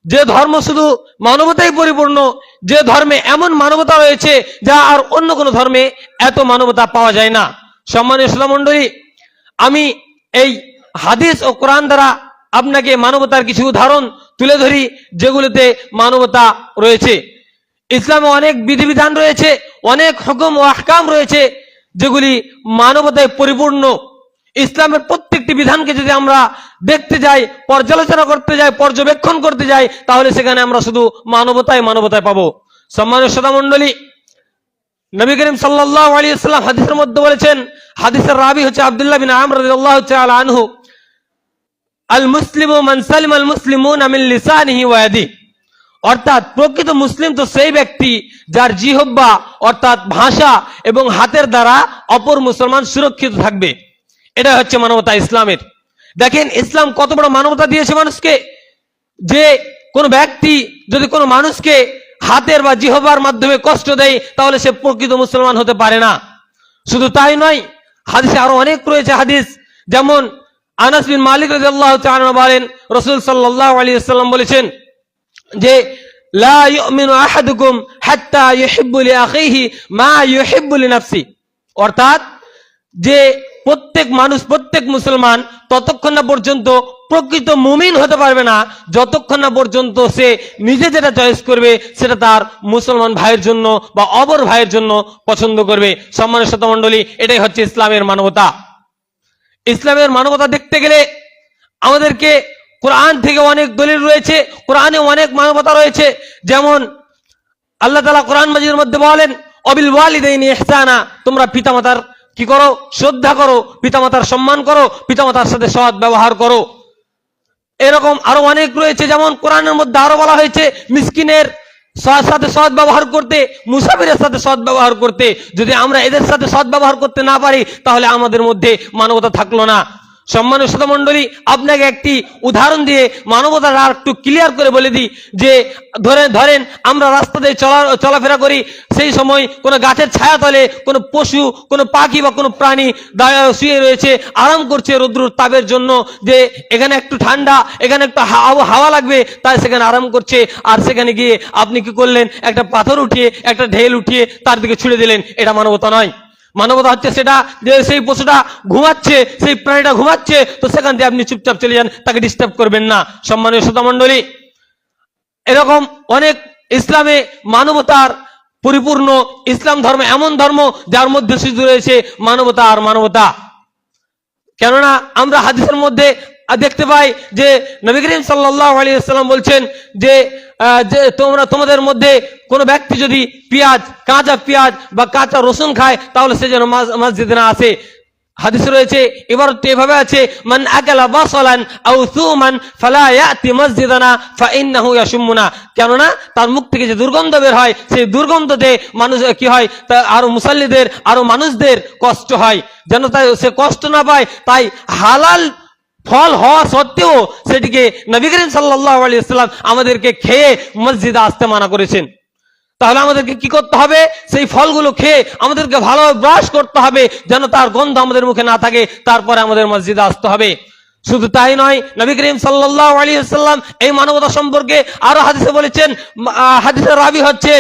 যে ধর্ম শুধু মানবতায় পরিপূর্ণ, যে ধর্মে এমন মানবতা রয়েছে যা আর অন্য কোনো ধর্মে এত মানবতা পাওয়া যায় না। সম্মানীয় শ্রোতা মণ্ডলী, আমি এই হাদিস ও কোরআন দ্বারা আপনাকে মানবতার কিছু উদাহরণ তুলে ধরি যেগুলোতে মানবতা রয়েছে। ইসলামে অনেক বিধিবিধান রয়েছে, অনেক হুকুম ও আহকাম রয়েছে যেগুলি মানবতায় পরিপূর্ণ। ইসলামের প্রত্যেকটি বিধানকে যদি আমরা দেখতে যাই, পর্যালোচনা করতে যাই, পর্যবেক্ষণ করতে যাই, তাহলে সেখানে আমরা শুধু মানবতায় পাবো। সম্মানীয় শ্রোতা মণ্ডলী, নবী করিম সাল্লাল্লাহু আলাইহি ওয়াসাল্লাম হাদিসের মধ্যে বলেছেন, হাদিসের রাবি হচ্ছে আব্দুল্লাহ বিন আমর রাদিয়াল্লাহু তাআলা আনহু, আল মুসলিমু মান সালিমা আল মুসলিমুনা মিন লিসানিহি ওয়া ইয়াদিহি, অর্থাৎ প্রকৃত মুসলিম তো সেই ব্যক্তি যার জিহ্বা অর্থাৎ ভাষা এবং হাতের দ্বারা অপর মুসলমান সুরক্ষিত থাকবে। এটা হচ্ছে মানবতা ইসলামের। দেখেন ইসলাম কত বড় মানবতা দিয়েছে মানুষকে, যে কোনো ব্যক্তি যদি কোনো মানুষকে হাতের বা জিহ্বার মাধ্যমে কষ্ট দেয় তাহলে সে প্রকৃত মুসলমান হতে পারে না। শুধু তাই নয়, হাদিসে আরো অনেক রয়েছে হাদিস, যেমন আনাস বিন মালিক রাদিয়াল্লাহু তাআলা বলেন, রাসূল সাল্লাল্লাহু আলাইহি ওয়াসাল্লাম বলেছেন যে লা ইউমিনু আহাদুকুম হাত্তা ইউহিব্বু লিআখিহি মা ইউহিব্বু লিনাফসি, অর্থাৎ যে প্রত্যেক মানুষ, প্রত্যেক মুসলমান ততক্ষণ না পর্যন্ত প্রকৃত মুমিন হতে পারবে না যতক্ষণ না পর্যন্ত সে নিজে যেটা চয়েস করবে সেটা তার মুসলমান ভাইয়ের জন্য বা অপর ভাইয়ের জন্য পছন্দ করবে। সম্মানিত শ্রোতা মণ্ডলী, এটাই হচ্ছে ইসলামের মানবতা। ইসলামের মানবতা দেখতে গেলে আমাদেরকে কোরআন থেকে অনেক দলিল রয়েছে, কোরআনে অনেক মানবতা রয়েছে। যেমন আল্লাহ তাআলা কোরআন মাজিদের মধ্যে বলেন, অবিল ওয়ালিদাইনি ইহসানা, তোমরা পিতামাতার কি করো? শ্রদ্ধা করো, পিতামাতার সম্মান করো, পিতামাতার সাথে সৎ ব্যবহার করো। এরকম আরো অনেক রয়েছে, যেমন কোরআনের মধ্যে আরো বলা হয়েছে মিসকিনের সাথে সৎ ব্যবহার করতে, মুসাফিরের সাথে সৎ ব্যবহার করতে। যদি আমরা এদের সাথে সৎ ব্যবহার করতে না পারি তাহলে আমাদের মধ্যে মানবতা থাকলো না। সম্মানীয় শ্রোতা মণ্ডলী, আপনাকে একটি উদাহরণ দিয়ে মানবতার আর একটু ক্লিয়ার করে বলে দিই যে ধরেন আমরা রাস্তাতে চলাফেরা করি, সেই সময় কোনো গাছের ছায়া তলে কোনো পশু, কোনো পাখি বা কোনো প্রাণী শুয়ে রয়েছে, আরাম করছে রৌদ্র তাপের জন্য, যে এখানে একটু ঠান্ডা, এখানে একটু হাওয়া লাগবে, তাই সেখানে আরাম করছে। আর সেখানে গিয়ে আপনি কি করলেন? একটা পাথর উঠিয়ে, একটা ঢেল উঠিয়ে তার দিকে ছুড়ে দিলেন। এটা মানবতা নয়। মানবতা হচ্ছে সেটা যে সেই পশুটা ঘুমাচ্ছে, সেই প্রাণীটা ঘুমাচ্ছে, তো সেখান থেকে আপনি চুপচাপ চলে যান, তাকে ডিস্টার্ব করবেন না। সম্মানীয় শ্রোতা মণ্ডলী, এরকম অনেক ইসলামে মানবতার পরিপূর্ণ। ইসলাম ধর্ম এমন ধর্ম যার মধ্যে শুধু রয়েছে মানবতা আর মানবতা। কেননা আমরা হাদিসের মধ্যে দেখতে পাই যে নবী করিম সাল্লাল্লাহু আলাইহি ওয়াসাল্লাম বলছেন যে তোমাদের মধ্যে কোনো ব্যক্তি যদি কাঁচা পেঁয়াজ বা কাঁচা রসুন খায় তাহলে সে যেন মসজিদে না আসে। হাদিস রয়েছে, ইবারত এভাবে আছে, মান আকালা বাসালান আও সুমান ফালা ইয়াতি মসজিদানা ফাইন্নাহু ইয়াশুমুনা, কেননা তার মুখ থেকে যে দুর্গন্ধ বের হয় সেই দুর্গন্ধতে মানুষ কি হয়, তা আরো মুসাল্লিদের, আরো মানুষদের কষ্ট হয়। যেন সে কষ্ট না পায়, তাই হালাল ফল হওয়া সত্ত্বেও সেটিকে নবী করিম সাল্লাল্লাহু আলাইহি ওয়াসাল্লাম আমাদেরকে খেয়ে মসজিদে আসতে মানা করেছেন। তাহলে আমাদেরকে কি করতে হবে? সেই ফলগুলো খেয়ে আমাদেরকে ভালোভাবে ব্রাশ করতে হবে যেন তার গন্ধ আমাদের মুখে না থাকে, তারপরে আমাদের মসজিদে আসতে হবে। শুধু তাই নয়, নবী করিম সাল্লাল্লাহু আলাইহি ওয়াসাল্লাম এই মানবতা সম্পর্কে আরো হাদিসে বলেছেন। হাদিসের রাবি হচ্ছে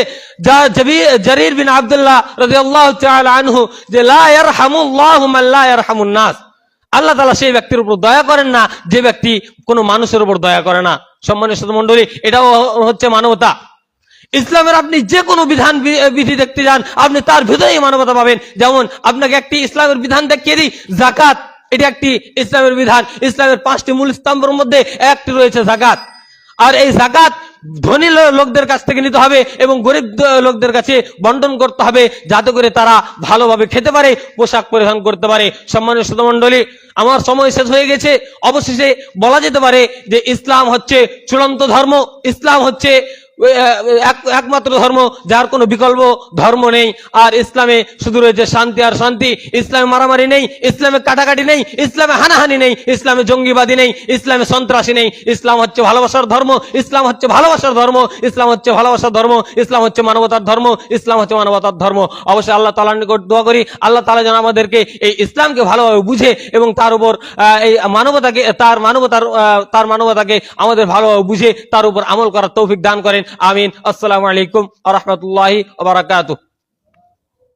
জারির বিন আব্দুল্লাহ রাদিয়াল্লাহু তাআলা আনহু, যে লা ইয়ারহামুল্লাহু মান লা ইয়ারহামুন নাস, আল্লাহ তাআলা সেই ব্যক্তির উপর দয়া করেন না যে ব্যক্তি কোনো মানুষের উপর দয়া করে না। সম্মানিত শ্রোতা মণ্ডলী, এটাও হচ্ছে মানবতা। ইসলামের আপনি যে কোনো বিধি দেখতে যান, আপনি তার ভিতরেই মানবতা পাবেন। যেমন আপনাকে একটি ইসলামের বিধান দেখিয়ে দিই, যাকাত। এটি একটি ইসলামের বিধান। ইসলামের 5টি মূল স্তম্ভের মধ্যে একটি রয়েছে যাকাত। আর এই যাকাত ধনী লোকদের কাছ থেকে নিতে হবে এবং গরিব লোকদের কাছে বন্টন করতে হবে, যাতে করে তারা ভালোভাবে খেতে পারে, পোশাক পরিধান করতে পারে। সম্মানীয় শ্রোতা মণ্ডলী, আমার সময় শেষ হয়ে গেছে। অবশেষে বলা যেতে পারে যে ইসলাম হচ্ছে চূড়ান্ত ধর্ম। ইসলাম হচ্ছে একমাত্র ধর্ম যার কোনো বিকল্প ধর্ম নেই। আর ইসলামে শুধু রয়েছে শান্তি আর শান্তি। ইসলামে মারামারি নেই, ইসলামে কাটাকাটি নেই, ইসলামে হানাহানি নেই, ইসলামে জঙ্গিবাদী নেই, ইসলামে সন্ত্রাসী নেই। ইসলাম হচ্ছে ভালোবাসার ধর্ম, ইসলাম হচ্ছে ভালোবাসার ধর্ম, ইসলাম হচ্ছে ভালোবাসার ধর্ম, ইসলাম হচ্ছে মানবতার ধর্ম, ইসলাম হচ্ছে মানবতার ধর্ম। অবশ্যই আল্লাহ তাআলার নিকট দোয়া করি আল্লাহ তাআলা যেন আমাদেরকে এই ইসলামকে ভালোভাবে বুঝে এবং তার উপর এই মানবতাকে তার মানবতাকে আমাদের ভালোভাবে বুঝে তার উপর আমল করার তৌফিক দান করেন। আমিন। আসসালামু আলাইকুম ওয়া রাহমাতুল্লাহি ওয়া বারাকাতুহু।